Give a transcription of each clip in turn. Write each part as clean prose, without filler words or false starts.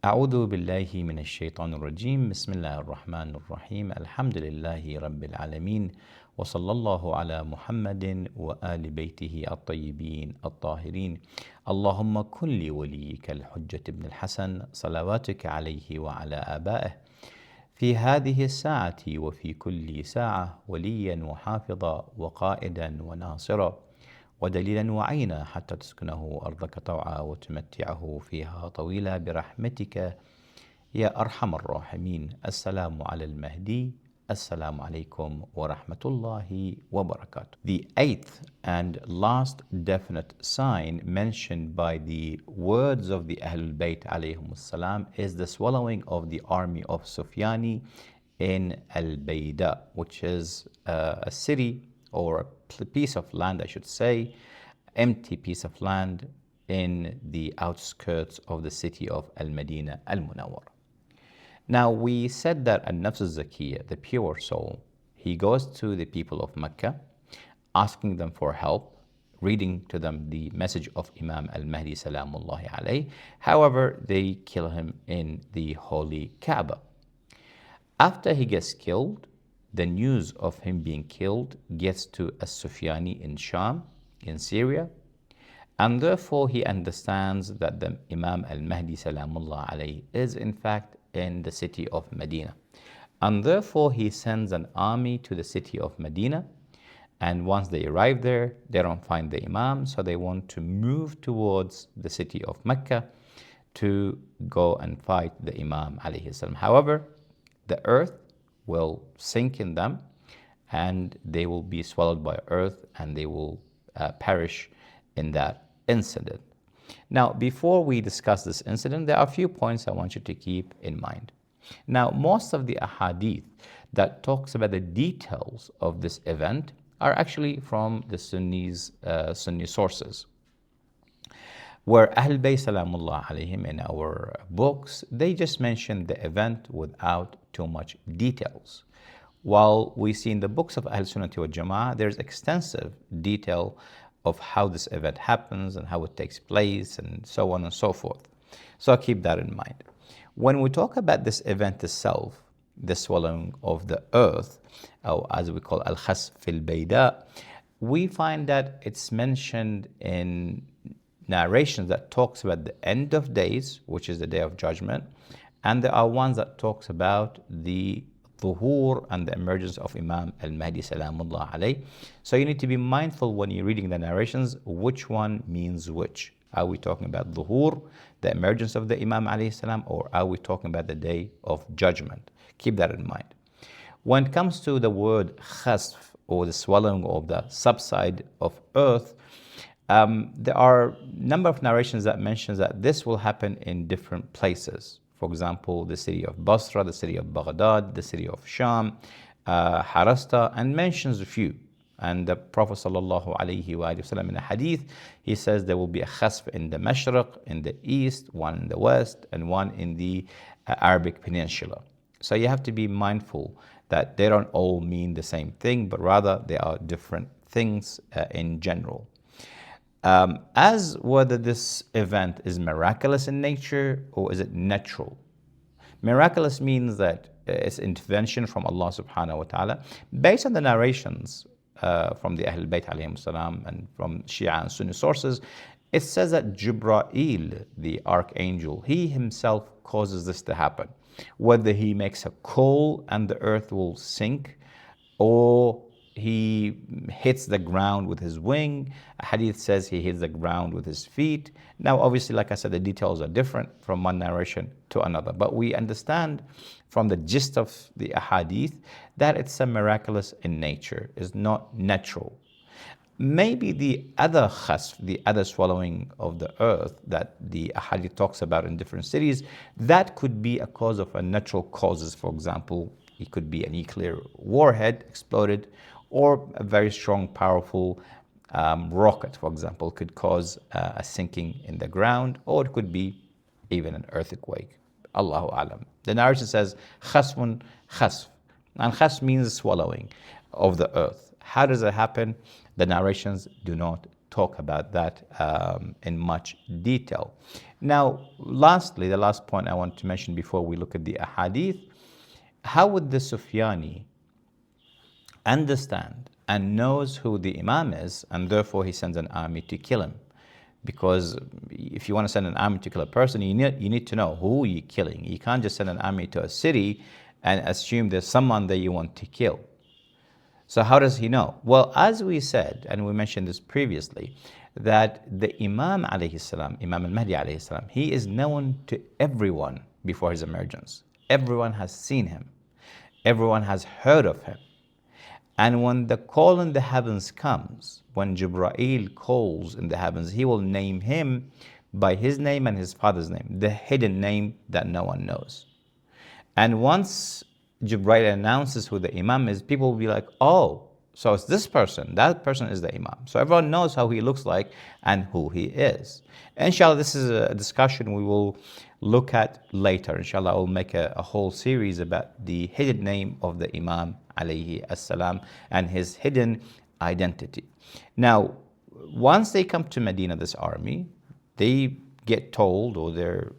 أعوذ بالله من الشيطان الرجيم بسم الله الرحمن الرحيم الحمد لله رب العالمين وصلى الله على محمد وآل بيته الطيبين الطاهرين اللهم كن لوليك الحجة بن الحسن صلواتك عليه وعلى آبائه في هذه الساعة وفي كل ساعة وليا وحافظا وقائدا وناصرا ودليلا وعينا حتى تسكنه أرضك طوعا وتمتعه فيها طويلا برحمتك يا أرحم الراحمين. السلام على المهدي. السلام عليكم ورحمة الله وبركاته. The eighth and last definite sign mentioned by the words of the Ahlul Bayt alayhim salam is the swallowing of the army of Sufyani in al-Bayda, which is a city or a piece of land, I should say, empty piece of land in the outskirts of the city of Al-Madinah al-Munawwar. Now we said that al-Nafs al-Zakiyyah, the pure soul, he goes to the people of Mecca, asking them for help, reading to them the message of Imam al-Mahdi salamullahi alayhi. However, they kill him in the holy Kaaba. After he gets killed, the news of him being killed gets to Sufyani in Sham, in Syria, and therefore he understands that the Imam al-Mahdi salamullah alayhi is in fact in the city of Medina. And therefore he sends an army to the city of Medina, and once they arrive there, they don't find the Imam, so they want to move towards the city of Mecca to go and fight the Imam alayhi salam. However, the earth will sink in them and they will be swallowed by earth and they will perish in that incident. Now, before we discuss this incident, there are a few points I want you to keep in mind. Now, most of the ahadith that talks about the details of this event are actually from the Sunni sources, where Ahl Bayt Salamullah alayhim in our books, they just mention the event without too much details. While we see in the books of Ahl Sunnah wal Jama'ah, there's extensive detail of how this event happens and how it takes place and so on and so forth. So keep that in mind. When we talk about this event itself, the swallowing of the earth, or as we call Al-Khassf al-Bayda, we find that it's mentioned in narrations that talks about the end of days, which is the day of judgment, and there are ones that talks about the dhuhur and the emergence of Imam al-Mahdi salamullah alayh. So you need to be mindful when you're reading the narrations, which one means which. Are we talking about dhuhur, the emergence of the Imam alayhi salam, or are we talking about the day of judgment? Keep that in mind. When it comes to the word khasf, or the swallowing of the subside of earth, there are a number of narrations that mentions that this will happen in different places. For example, the city of Basra, the city of Baghdad, the city of Sham, Harasta, and mentions a few. And the Prophet sallallahu alaihi wasallam in a hadith, he says there will be a khasf in the Mashriq, in the east, one in the west, and one in the Arabic Peninsula. So you have to be mindful that they don't all mean the same thing, but rather they are different things in general. As whether this event is miraculous in nature or is it natural. Miraculous means that it's intervention from Allah subhanahu wa ta'ala. Based on the narrations from the Ahlul Bayt alayhim salam and from Shia and Sunni sources, it says that Jibril, the Archangel, he himself causes this to happen. Whether he makes a call and the earth will sink, or he hits the ground with his wing. A hadith says he hits the ground with his feet. Now, obviously, like I said, the details are different from one narration to another. But we understand from the gist of the ahadith that it's a miraculous in nature, it's not natural. Maybe the other khasf, the other swallowing of the earth that the ahadith talks about in different cities, that could be a cause of a natural causes. For example, it could be a nuclear warhead exploded, or a very strong, powerful rocket, for example, could cause a sinking in the ground, or it could be even an earthquake. Allahu alam. The narration says, khasfun khasf. And khasf means swallowing of the earth. How does it happen? The narrations do not talk about that in much detail. Now, lastly, the last point I want to mention before we look at the ahadith, how would the Sufyani understand and knows who the Imam is, and therefore he sends an army to kill him? Because if you want to send an army to kill a person, you need to know who you're killing. You can't just send an army to a city and assume there's someone that you want to kill. So how does he know? Well, as we said, and we mentioned this previously, that the Imam alayhi salam, Imam al-Mahdi alayhi salam, he is known to everyone before his emergence. Everyone has seen him. Everyone has heard of him. And when the call in the heavens comes, when Jibril calls in the heavens, he will name him by his name and his father's name, the hidden name that no one knows. And once Jibril announces who the Imam is, people will be like, oh, so it's this person. That person is the Imam. So everyone knows how he looks like and who he is. Inshallah, this is a discussion we will look at later. Inshallah, I will make a whole series about the hidden name of the Imam alayhi assalam and his hidden identity. Now, once they come to Medina, this army, they get told, or their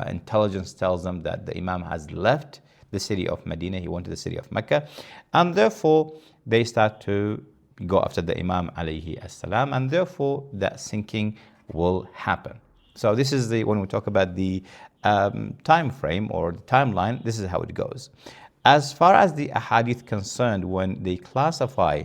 intelligence tells them that the Imam has left the city of Medina, he went to the city of Mecca, and therefore they start to go after the Imam alayhi assalam, and therefore that sinking will happen. So this is when we talk about the time frame or the timeline, this is how it goes. As far as the ahadith concerned, when they classify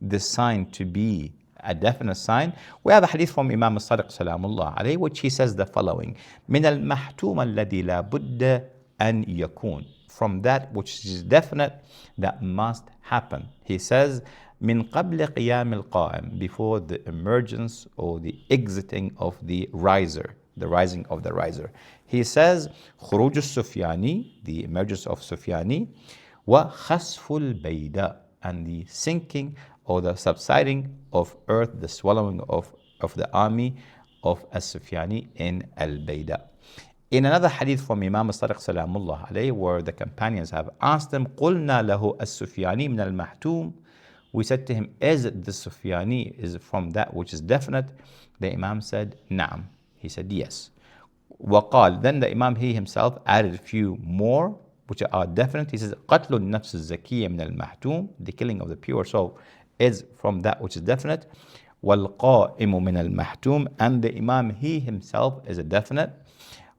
the sign to be a definite sign, we have a hadith from Imam al-Sadiq salamullah alayhi, which he says the following: min al-Mahtoumat alladhi la budda an yakun, from that which is definite that must happen. He says, min qabl qiyam al-qa'im, before the emergence or the exiting of the riser, the rising of the riser. He says, khuruj al-Sufyani, the emergence of Sufyani, wa khasf al-Bayda, and the sinking or the subsiding of earth, the swallowing of the army of al-Sufyani in al-Bayda. In another hadith from Imam al-Sadiq salamullah alayhi, where the companions have asked him, قُلْنَا لَهُ السُّفْيَانِي مِنَ الْمَحْتُومِ, we said to him, is it the Sufyani is from that which is definite? The Imam said, na'am. He said, yes. وقال, then the Imam, he himself added a few more which are definite. He says, قَتْلُ النَّفْس الزَّكِيَّةِ مِنَ الْمَحْتُومِ, the killing of the pure soul is from that which is definite. وَالْقَائِمُ مِنَ الْمَحْتُومِ, and the Imam, he himself is a definite.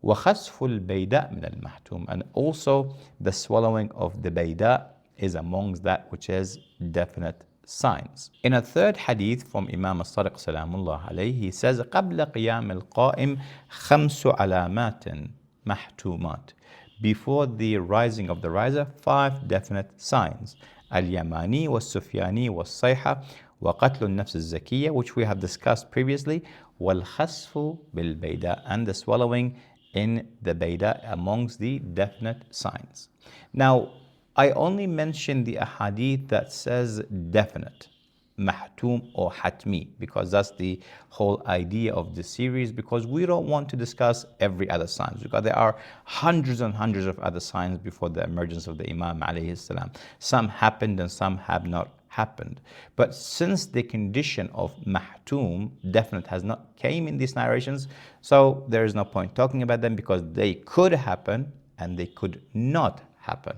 وَخَسْفُ الْبَيْدَاءِ مِنَ الْمَحْتُومِ, and also the swallowing of the Bayda is amongst that which is definite signs. In a third hadith from Imam al-Sadiq salamullah alayhi, he says, قَبْلَ قِيَامِ الْقَائِمِ خَمْسُ عَلَامَاتٍ مَحْتُومَاتٍ, before the rising of the riser, 5 definite signs. Al-Yamani was-Sufyani was-Sayha wa-Qatlu al-Nafs al-Zakiyyah, which we have discussed previously, wal-Khassf bil-Bayda, and the swallowing in the Bayda amongst the definite signs. Now, I only mentioned the ahadith that says definite, mahtum or hatmi, because that's the whole idea of the series, because we don't want to discuss every other sign, because there are hundreds and hundreds of other signs before the emergence of the Imam alayhi salam. Some happened and some have not happened. But since the condition of mahtum, definite, has not came in these narrations, so there is no point talking about them, because they could happen and they could not happen.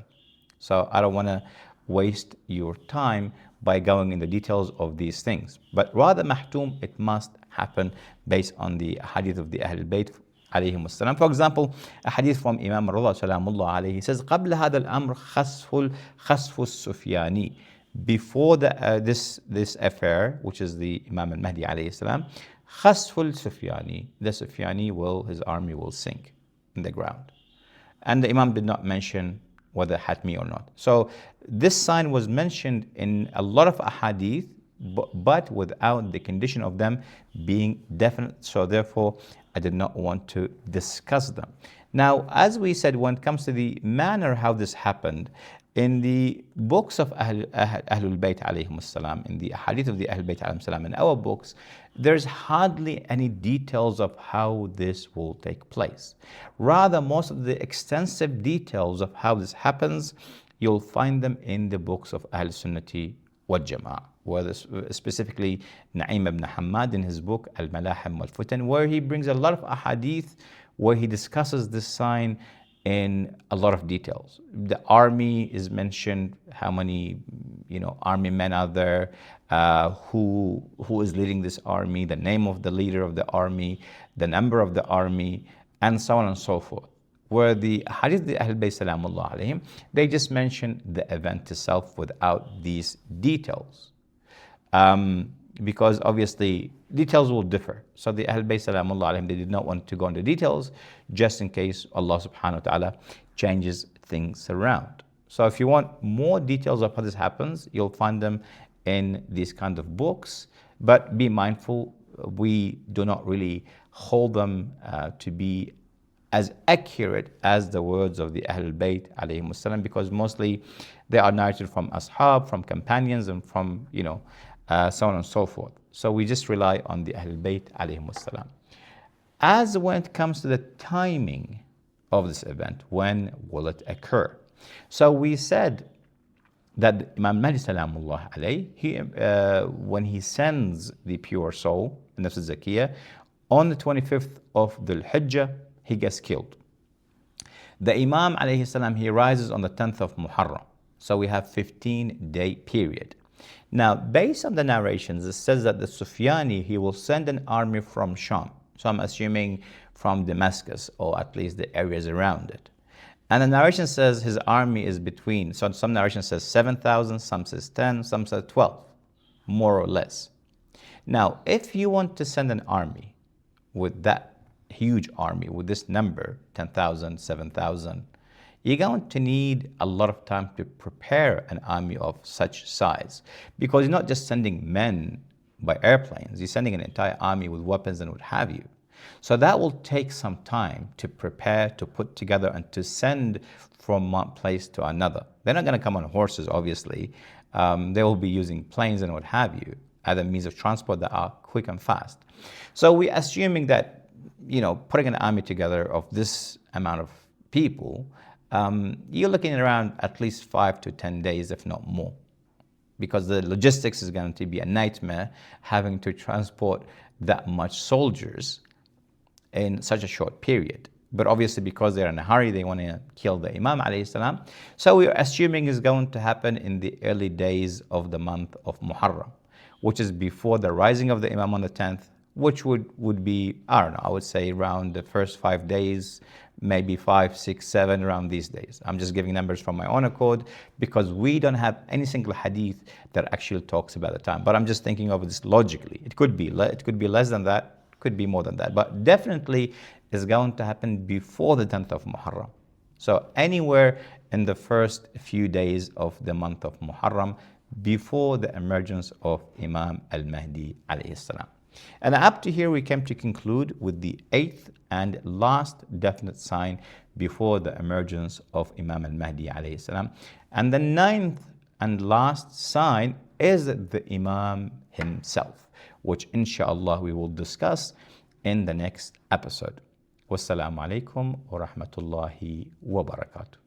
So I don't want to waste your time by going in the details of these things. But rather mahtum, it must happen based on the hadith of the Ahlul Bayt alayhim wassalam. For example, a hadith from Imam al-Rida salamullah alayhi, he says, قَبْلَ هَذَا الْأَمْرِ خَسْفُ السُّفْيَانِي, before this affair, which is the Imam al-Mahdi alayhi salam, خَسْفُ السُّفْيَانِي, the Sufyani will, his army will sink in the ground. And the Imam did not mention whether hatmi or not. So this sign was mentioned in a lot of ahadith, but without the condition of them being definite. So therefore, I did not want to discuss them. Now, as we said, when it comes to the manner how this happened, in the books of Ahlul Bayt alayhim salam, in the hadith of the Ahlul Bayt alayhim salam, in our books, there's hardly any details of how this will take place. Rather, most of the extensive details of how this happens, you'll find them in the books of Ahl Sunnati wal-Jama'ah. Where specifically Na'im ibn Hammad in his book Al-Malahim wal-Futan, where he brings a lot of ahadith where he discusses this sign in a lot of details. The army is mentioned, how many army men are there, who is leading this army, the name of the leader of the army, the number of the army, and so on and so forth. Where the Hadith the Ahl Bayt Salamullah alayhim, they just mention the event itself without these details. Because obviously details will differ. So the Ahl Bayt Salamullah alayhim, they did not want to go into details just in case Allah subhanahu wa ta'ala changes things around. So if you want more details of how this happens, you'll find them in these kind of books. But be mindful, we do not really hold them to be as accurate as the words of the Ahlul Bayt alayhim salam, because mostly they are narrated from ashab, from companions, and from so on and so forth. So we just rely on the Ahlul Bayt alayhim salam. As when it comes to the timing of this event, when will it occur? So we said that Imam Mahdi salamullah alayhi, when he sends the pure soul, al-Nafs al-Zakiyyah, on the 25th of Dhul Hijjah, he gets killed. The Imam alayhi salam, he rises on the 10th of Muharram. So we have 15-day period. Now, based on the narrations, it says that the Sufyani, he will send an army from Sham. So I'm assuming from Damascus, or at least the areas around it. And the narration says his army is between, so some narration says 7,000, some says 10, some says 12, more or less. Now, if you want to send an army with that huge army, with this number, 10,000, 7,000, you're going to need a lot of time to prepare an army of such size. Because you're not just sending men by airplanes, you're sending an entire army with weapons and what have you. So that will take some time to prepare, to put together, and to send from one place to another. They're not going to come on horses, obviously. They will be using planes and what have you, other means of transport that are quick and fast. So we're assuming that, putting an army together of this amount of people, you're looking at around at least 5 to 10 days, if not more. Because the logistics is going to be a nightmare, having to transport that much soldiers in such a short period. But obviously, because they're in a hurry, they want to kill the Imam alayhi salam. So we're assuming it's going to happen in the early days of the month of Muharram, which is before the rising of the Imam on the 10th, which would be, I don't know, I would say around the first 5 days, maybe 5, 6, 7, around these days. I'm just giving numbers from my own accord because we don't have any single hadith that actually talks about the time. But I'm just thinking of this logically. It could be less than that, could be more than that, but definitely is going to happen before the 10th of Muharram. So anywhere in the first few days of the month of Muharram, before the emergence of Imam al-Mahdi alayhi salam. And up to here we came to conclude with the 8th and last definite sign before the emergence of Imam al-Mahdi alayhi salam. And the 9th and last sign is the Imam himself, which inshallah we will discuss in the next episode. Wassalamu alaikum wa rahmatullahi wa barakatuh.